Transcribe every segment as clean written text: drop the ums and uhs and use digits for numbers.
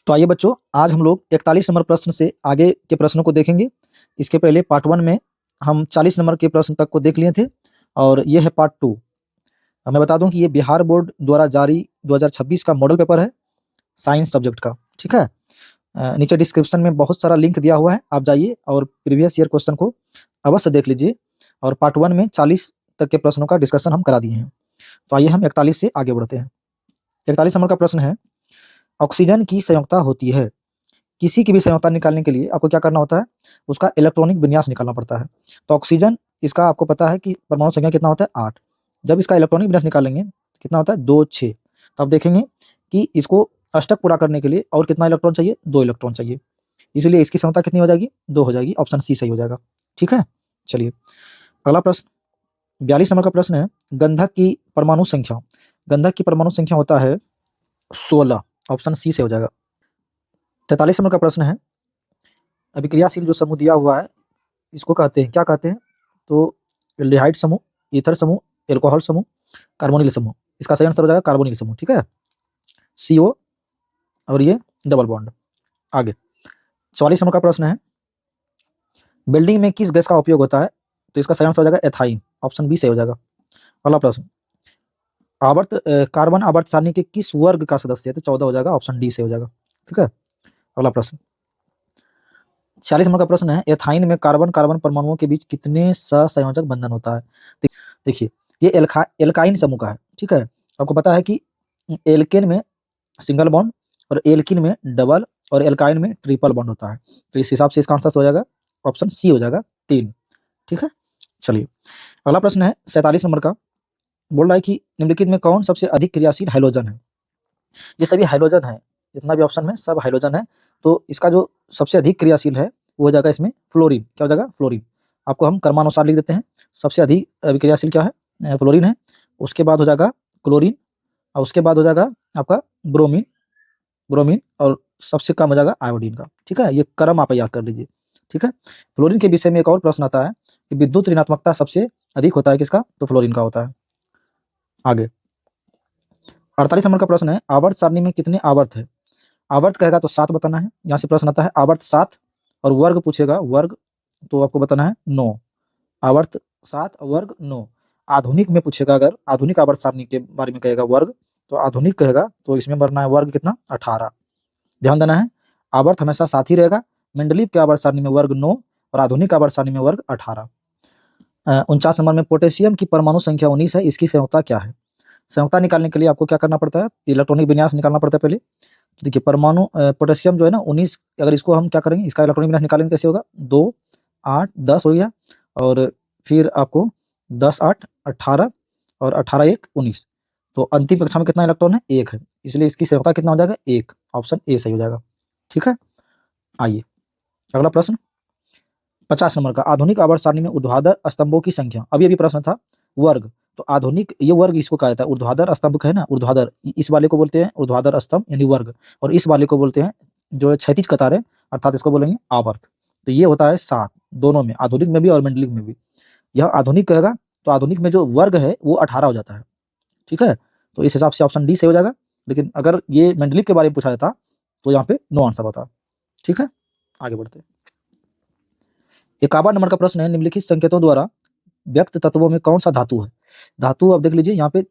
तो आइए बच्चों, आज हम लोग 41 नंबर प्रश्न से आगे के प्रश्नों को देखेंगे। इसके पहले पार्ट 1 में हम 40 नंबर के प्रश्न तक को देख लिए थे और ये है पार्ट 2। मैं बता दूं कि ये बिहार बोर्ड द्वारा जारी 2026 का मॉडल पेपर है साइंस सब्जेक्ट का। ठीक है। नीचे डिस्क्रिप्शन में बहुत सारा लिंक दिया हुआ है, आप जाइए और प्रीवियस ईयर क्वेश्चन को अवश्य देख लीजिए। और पार्ट 1 में 40 तक के प्रश्नों का डिस्कशन हम करा दिए हैं। तो आइए हम 41 से आगे बढ़ते हैं। 41 नंबर का प्रश्न है, ऑक्सीजन की संयोजकता होती है। किसी की भी संयोजकता निकालने के लिए आपको क्या करना होता है, उसका इलेक्ट्रॉनिक विन्यास निकालना पड़ता है। तो ऑक्सीजन, इसका आपको पता है कि परमाणु संख्या कितना होता है, 8। जब इसका इलेक्ट्रॉनिक विन्यास निकालेंगे कितना होता है, 2 6। तब देखेंगे कि इसको अष्टक पूरा करने के लिए और कितना इलेक्ट्रॉन चाहिए, 2 इलेक्ट्रॉन चाहिए। इसलिए इसकी क्षमता कितनी हो जाएगी, 2 हो जाएगी। ऑप्शन सी सही हो जाएगा। ठीक है। चलिए अगला प्रश्न, 42 नंबर का प्रश्न है, गंधक की परमाणु संख्या। गंधक की परमाणु संख्या होता है 16। ऑप्शन सी से हो जाएगा। 43 नंबर का प्रश्न है, अभिक्रियाशील जो समूह दिया हुआ है इसको कहते हैं, क्या कहते हैं, तो एल्डिहाइड समूह, ईथर समूह, एल्कोहल समूह, कार्बोनिल समूह। इसका सही आंसर हो जाएगा कार्बोनिल समूह। ठीक है, CO और ये डबल बॉन्ड। आगे 44 नंबर का प्रश्न है, बिल्डिंग में किस गैस का उपयोग होता है, तो इसका सही आंसर हो जाएगा एथाइन। ऑप्शन बी सही हो जाएगा। अगला प्रश्न, कार्बन आवर्त सारणी के किस वर्ग का सदस्य है, तो 14 हो जाएगा। ऑप्शन डी से हो जाएगा। ठीक है। अगला प्रश्न, 40 नंबर का प्रश्न है, एथाइन में कार्बन कार्बन परमाणुओं के बीच कितने सहसंयोजक बंधन होता है। देखिए ये एल्काइन समूह का है। ठीक है। आपको पता है कि एल्केन में सिंगल बॉन्ड और एल्किन में डबल और एल्काइन में ट्रिपल बॉन्ड होता है। तो इस हिसाब से इसका आंसर हो जाएगा ऑप्शन सी हो जाएगा, 3। ठीक है। चलिए अगला प्रश्न है 47 नंबर का, बोल रहा है कि निम्नलिखित में कौन सबसे अधिक क्रियाशील हाइड्रोजन है। ये सभी हाइड्रोजन है, जितना भी ऑप्शन में सब हाइड्रोजन है। तो इसका जो सबसे अधिक क्रियाशील है वो हो जाएगा इसमें फ्लोरीन। क्या हो जाएगा, फ्लोरीन। आपको हम क्रमानुसार लिख देते हैं। सबसे अधिक क्रियाशील क्या है, फ्लोरीन है। उसके बाद हो जाएगा क्लोरीन और उसके बाद हो जाएगा आपका ब्रोमीन, ब्रोमीन और सबसे कम हो जाएगा आयोडीन का। ठीक है, ये क्रम आप याद कर लीजिए। ठीक है। फ्लोरीन के विषय में एक और प्रश्न आता है कि विद्युत ऋणात्मकता सबसे अधिक होता है किसका, तो फ्लोरीन का होता है। आगे 48 नंबर का प्रश्न है, आवर्त सारणी में कितने आवर्त है। आवर्त कहेगा तो 7 बताना है। यहाँ से प्रश्न आता है आवर्त 7 और वर्ग पूछेगा, वर्ग तो आपको बताना है 9। आवर्त 7 और वर्ग 9। आधुनिक में पूछेगा, अगर आधुनिक आवर्त सारणी के बारे में कहेगा वर्ग, तो आधुनिक कहेगा तो इसमें भरना है वर्ग कितना, 18। ध्यान देना है, आवर्त हमेशा साथ ही रहेगा। मेंडलीव के आवर्त सारणी में वर्ग 9 और आधुनिक आवर्त सारणी में वर्ग 18। 49 नंबर में पोटेशियम की परमाणु संख्या 19 है, इसकी संयोजकता क्या है। संयोजकता निकालने के लिए आपको क्या करना पड़ता है, इलेक्ट्रॉनिक विन्यास निकालना पड़ता है पहले। तो देखिए परमाणु पोटेशियम जो है ना 19, अगर इसको हम क्या करेंगे, इसका इलेक्ट्रॉनिक विन्यास निकालेंगे कैसे होगा, 2 8 10 हो गया और फिर आपको 10 8 18 और 18 1 19। तो अंतिम कक्षा में कितना इलेक्ट्रॉन है, 1 है। इसलिए इसकी संयोजकता कितना हो जाएगा, 1। ऑप्शन ए सही हो जाएगा। ठीक है। आइए अगला प्रश्न 50 नंबर का, आधुनिक आवर्त सारणी में ऊर्ध्वाधर स्तंभों की संख्या। अभी अभी प्रश्न था वर्ग, तो आधुनिक ये वर्ग इसको कहा जाता है, ऊर्ध्वाधर स्तंभ है ना, ऊर्ध्वाधर इस वाले को बोलते हैं ऊर्ध्वाधर स्तंभ यानी वर्ग, और इस वाले को बोलते हैं जो क्षैतिज कतार है, अर्थात इसको बोलेंगे आवर्त। तो ये होता है 7 दोनों में, आधुनिक में भी और मेंडलिक में भी। यह आधुनिक कहेगा तो आधुनिक में जो वर्ग है वो 18 हो जाता है। ठीक है। तो इस हिसाब से ऑप्शन डी सही हो जाएगा। लेकिन अगर ये मेंडलिक के बारे में पूछा जाता तो यहाँ पे नो आंसर होता। ठीक है। आगे बढ़ते हैं। 51 नंबर का प्रश्न है, निम्नलिखित संकेतों द्वारा व्यक्त तत्वों में कौन सा धातु है। धातु आप देख लीजिए, यहाँ पे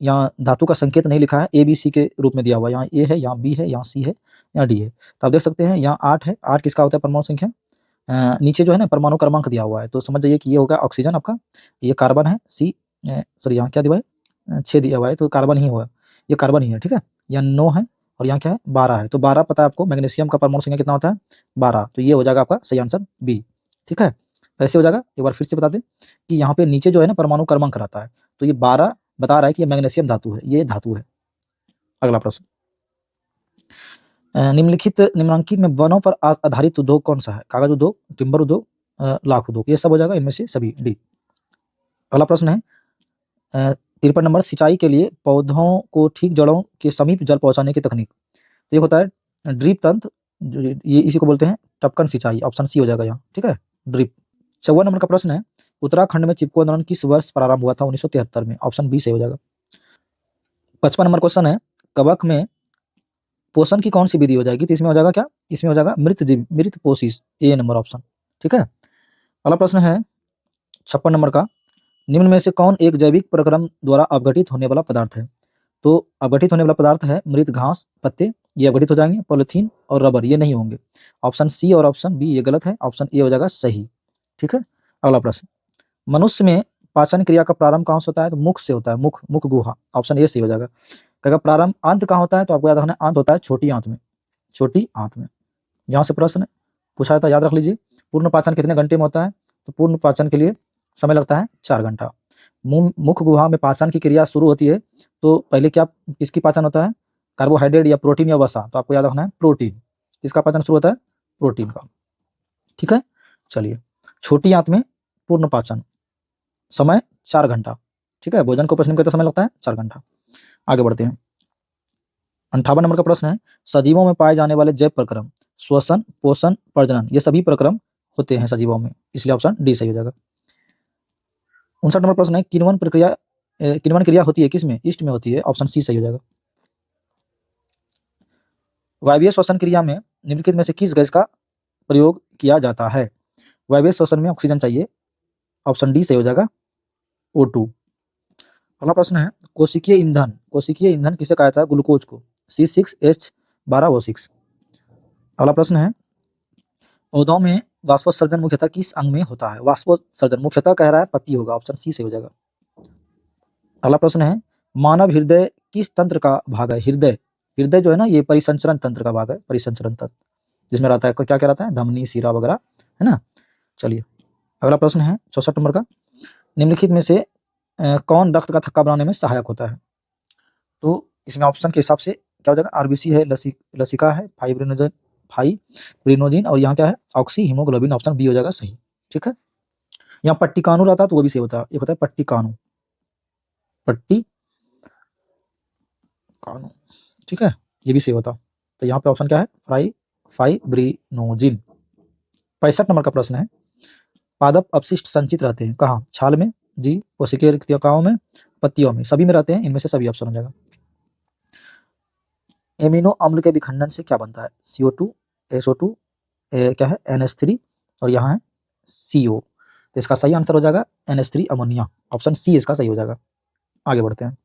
यहाँ धातु का संकेत नहीं लिखा है, ABC के रूप में दिया हुआ है। यहाँ ए है, यहाँ बी है, यहाँ सी है, यहाँ डी है। तो आप देख सकते हैं यहाँ 8 है। 8 किसका होता है, परमाणु संख्या। नीचे जो है ना परमाणु क्रमांक दिया हुआ है, तो समझ जाइए कि ये होगा ऑक्सीजन आपका, ये कार्बन है, सी सॉरी यहाँ क्या दिया हुआ है, 6 दिया हुआ है, तो कार्बन ही होगा, ये कार्बन ही है। ठीक है। यहाँ 9 है और यहाँ क्या है, 12 है। तो 12 पता है आपको, मैग्नीशियम का परमाणु संख्या कितना होता है, 12। तो ये हो जाएगा आपका सही आंसर बी। ठीक है। कैसे हो जाएगा, एक बार फिर से बता दें कि यहाँ पे नीचे जो है ना परमाणु क्रमांक रहता है, तो ये 12 बता रहा है कि ये मैग्नीशियम धातु है, ये धातु है। अगला प्रश्न, निम्नलिखित में वनों पर आधारित उद्योग कौन सा है। कागज उद्योग, टिम्बर उद्योग, लाख उद्योग, ये सब हो जाएगा इनमें से सभी, डी। अगला प्रश्न है 53 नंबर, सिंचाई के लिए पौधों को ठीक जड़ों के समीप जल पहुंचाने की तकनीक। तो ये होता है ड्रिप तंत्र, ये इसी को बोलते हैं टपकन सिंचाई। ऑप्शन सी हो जाएगा यहाँ। ठीक है, ड्रिप। 54 नंबर का प्रश्न है, उत्तराखंड में चिपको आंदोलन किस वर्ष प्रारंभ हुआ था, 1973 में। ऑप्शन बी सही हो जाएगा। 55 नंबर क्वेश्चन है, कवक में पोषण की कौन सी विधि हो जाएगी, तो इसमें हो जाएगा क्या, इसमें हो जाएगा मृत जीव, मृत पोषित, ए नंबर ऑप्शन। ठीक है। अगला प्रश्न है 56 नंबर का, निम्न में से कौन एक जैविक प्रक्रम द्वारा अपघटित होने वाला पदार्थ है। तो अपघटित होने वाला पदार्थ है मृत घास पत्ते, ये अपघटित हो जाएंगे। पॉलिथीन और रबर ये नहीं होंगे। ऑप्शन सी और ऑप्शन बी ये गलत है, ऑप्शन ए हो जाएगा सही। ठीक है। अगला प्रश्न, मनुष्य में पाचन क्रिया का प्रारंभ कहाँ से होता है, तो मुख से होता है, मुख, मुख गुहा, ऑप्शन ए सही हो जाएगा। कहेगा प्रारंभ अंत कहाँ होता है, तो आपको याद रखना अंत होता है छोटी आंत में, छोटी आंत में। यहाँ से प्रश्न पूछा जाता है, याद रख लीजिए। पूर्ण पाचन कितने घंटे में होता है, तो पूर्ण पाचन के लिए समय लगता है 4 घंटा। मुख गुहा में पाचन की क्रिया शुरू होती है, तो पहले क्या, किसकी पाचन होता है, कार्बोहाइड्रेट या प्रोटीन या वसा, तो आपको याद रखना है प्रोटीन। किसका पाचन शुरू होता है, प्रोटीन का। ठीक है। चलिए, छोटी आंत में पूर्ण पाचन, समय 4 घंटा। ठीक है। भोजन को पचने में कितना समय लगता है, 4 घंटा। आगे बढ़ते हैं। 58 नंबर का प्रश्न है, सजीवों में पाए जाने वाले जैव प्रक्रम श्वसन, पोषण, प्रजनन ये सभी प्रक्रम होते हैं सजीवों में, इसलिए ऑप्शन डी सही हो जाएगा। 59 नंबर प्रश्न है, किण्वन प्रक्रिया किण्वन क्रिया होती है किसमें, ईस्ट में होती है, ऑप्शन सी सही हो जाएगा। वायवीय श्वसन क्रिया में निम्नलिखित में से किस गैस का प्रयोग किया जाता है। वायवीय श्वसन में ऑक्सीजन चाहिए, ऑप्शन डी सही हो जाएगा, O2। अगला प्रश्न है, कोशिकीय ईंधन, कोशिकीय ईंधन किसे कहा जाता है, ग्लूकोज को, C6H12O6। अगला प्रश्न है, पौधों में वाष्पोत्सर्जन मुख्यतः किस अंग में होता है, वाष्पोत्सर्जन मुख्यतः कह रहा है पत्ती होगा, ऑप्शन सी सही हो जाएगा। अगला प्रश्न है, मानव हृदय किस तंत्र का भाग है, हृदय, हृदय जो है ना ये परिसंचरण तंत्र का भाग है, परिसंचरण तंत्र, जिसमें रहता है क्या क्या रहता है, धमनी, सीरा वगैरह, है ना। चलिए, अगला प्रश्न है 64 नंबर का, निम्नलिखित में से कौन रक्त का थक्का बनाने में सहायक होता है। तो इसमें ऑप्शन के हिसाब से क्या हो जाएगा, आरबीसी है, लसिका है, फाइब्रिनोजिन, और यहाँ क्या है, ऑक्सी हीमोग्लोबिन, ऑप्शन बी हो जाएगा सही। ठीक है। यहाँ पट्टी कानू रहता है तो वो भी सही होता है, एक होता है पट्टी कानू, पट्टी कानू। ठीक है, ये भी सही होता। तो यहाँ पे ऑप्शन क्या है, फाइब्रिनोजिन। 65 नंबर का प्रश्न है, पादप अपशिष्ट संचित रहते हैं कहाँ, छाल में, जी, कोशिकीय रिक्तिकाओं में, पत्तियों में, सभी में रहते हैं, इनमें से सभी ऑप्शन हो जाएगा। एमिनो अम्ल के विखंडन से क्या बनता है, CO2, SO2, क्या है, NH3, और यहाँ है CO। तो इसका सही आंसर हो जाएगा NH3 अमोनिया, ऑप्शन सी इसका सही हो जाएगा। आगे बढ़ते हैं।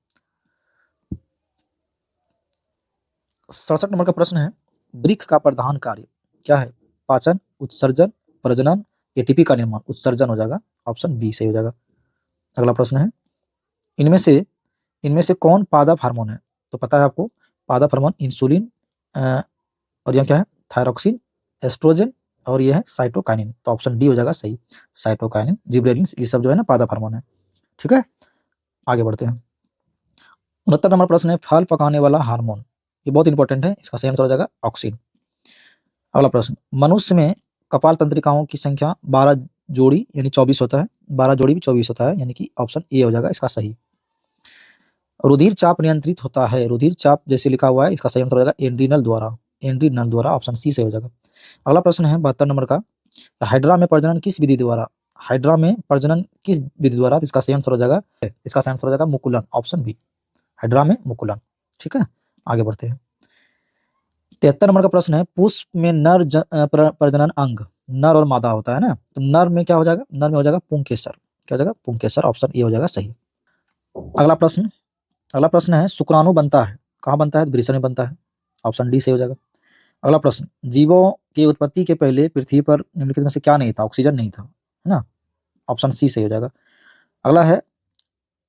67 नंबर का प्रश्न है, वृक्क का प्रधान कार्य क्या है, पाचन, उत्सर्जन, प्रजनन, एटीपी का निर्माण, उत्सर्जन हो जाएगा, ऑप्शन बी सही हो जाएगा। अगला प्रश्न है, इनमें से कौन पादप हार्मोन है, तो पता है आपको, पादप हार्मोन इंसुलिन, और यहाँ क्या है, थायरोक्सिन, एस्ट्रोजन, और ये है साइटोकाइनिन, तो ऑप्शन डी हो जाएगा सही, साइटोकाइनिन, जिबरेलिन, ये सब जो है ना पादप हार्मोन है। ठीक है। आगे बढ़ते हैं। 69 नंबर प्रश्न है, फल पकाने वाला हार्मोन, ये बहुत इंपॉर्टेंट है, इसका सही आंसर हो जाएगा ऑक्सिन। अगला प्रश्न, मनुष्य में कपाल तंत्रिकाओं की संख्या 12 जोड़ी यानी 24 होता है, 12 जोड़ी भी 24 होता है, यानी कि ऑप्शन ए हो जाएगा इसका सही। रुधिर चाप नियंत्रित होता है, रुधिर चाप जैसे लिखा हुआ है, इसका सही आंसर हो जाएगा एड्रिनल द्वारा, एड्रिनल द्वारा, ऑप्शन सी से हो जाएगा। अगला प्रश्न है 72 नंबर का, हाइड्रा में प्रजनन किस विधि द्वारा, हाइड्रा में प्रजनन किस विधि द्वारा, तो इसका सही आंसर हो जाएगा, इसका सही आंसर हो जाएगा मुकुलन, ऑप्शन बी, हाइड्रा में मुकुलन। ठीक है। आगे बढ़ते हैं। 73 नंबर का प्रश्न है, पुष्प में नर प्रजनन अंग, नर और मादा होता है ना, तो नर में क्या हो जाएगा, नर में हो जाएगा पुंकेसर, क्या हो जाएगा, पुंकेसर, ऑप्शन ए हो जाएगा सही। अगला प्रश्न है, शुक्राणु बनता है कहाँ बनता है, वृषण में बनता है, ऑप्शन डी सही हो जाएगा। अगला प्रश्न, जीवों की उत्पत्ति के पहले पृथ्वी पर निम्नलिखित में से क्या नहीं था, ऑक्सीजन नहीं था, है ना, ऑप्शन सी सही हो जाएगा। अगला है,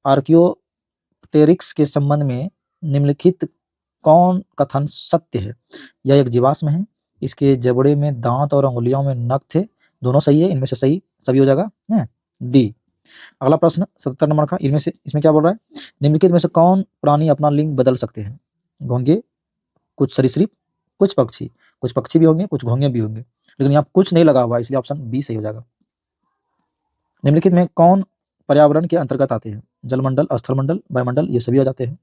आर्कियोप्टेरिक्स के संबंध में निम्नलिखित कौन कथन सत्य है, यह एक जीवाश्म है, इसके जबड़े में दांत और अंगुलियों में नख थे, दोनों सही है, इनमें से सही सभी हो जाएगा, है डी। अगला प्रश्न 77 नंबर का, इसमें क्या बोल रहा है, निम्नलिखित में से कौन प्राणी अपना लिंग बदल सकते हैं, घोंगे, कुछ सरीसृप, कुछ पक्षी भी होंगे, कुछ घोंगे भी होंगे, लेकिन यहाँ कुछ नहीं लगा हुआ, इसलिए ऑप्शन बी सही हो जाएगा। निम्नलिखित में कौन पर्यावरण के अंतर्गत आते हैं, जलमंडल, स्थलमंडल, वायुमंडल, ये सभी आ जाते हैं।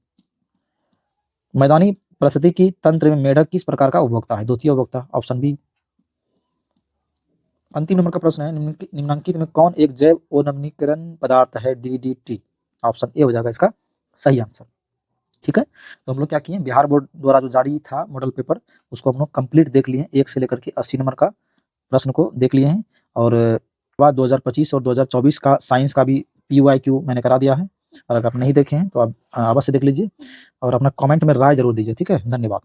मैदानी पारिस्थितिकी तंत्र में मेढक किस प्रकार का उपभोक्ता है, द्वितीय उपभोक्ता, ऑप्शन बी। अंतिम नंबर का प्रश्न है, निम्नलिखित में कौन एक जैव उन्मूलीकरण पदार्थ है, DDT, ऑप्शन ए हो जाएगा इसका सही आंसर। ठीक है। तो हम लोग क्या किए, बिहार बोर्ड द्वारा जो जारी था मॉडल पेपर उसको हम लोग कंप्लीट देख लिए हैं, 1 से लेकर के 80 नंबर का प्रश्न को देख लिए हैं। और बाद 2025 और 2024 का साइंस का भी PYQ मैंने करा दिया है, और अगर आप नहीं देखे हैं तो आप अवश्य देख लीजिए और अपना कमेंट में राय जरूर दीजिए। ठीक है, धन्यवाद।